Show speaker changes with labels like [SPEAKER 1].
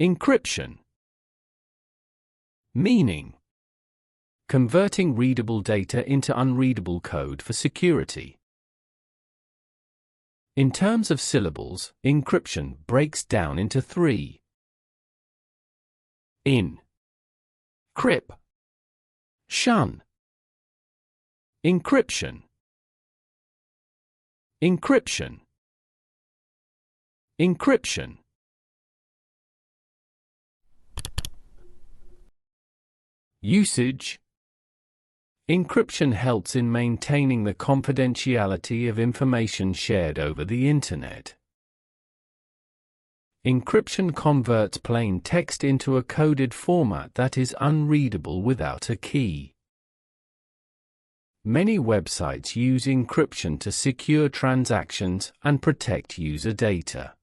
[SPEAKER 1] Encryption. Meaning: converting readable data into unreadable code for security. In terms of syllables, encryption breaks down into three. In, crip, shun. Encryption. Encryption. Encryption. Usage. Encryption helps in maintaining the confidentiality of information shared over the Internet. Encryption converts plain text into a coded format that is unreadable without a key. Many websites use encryption to secure transactions and protect user data.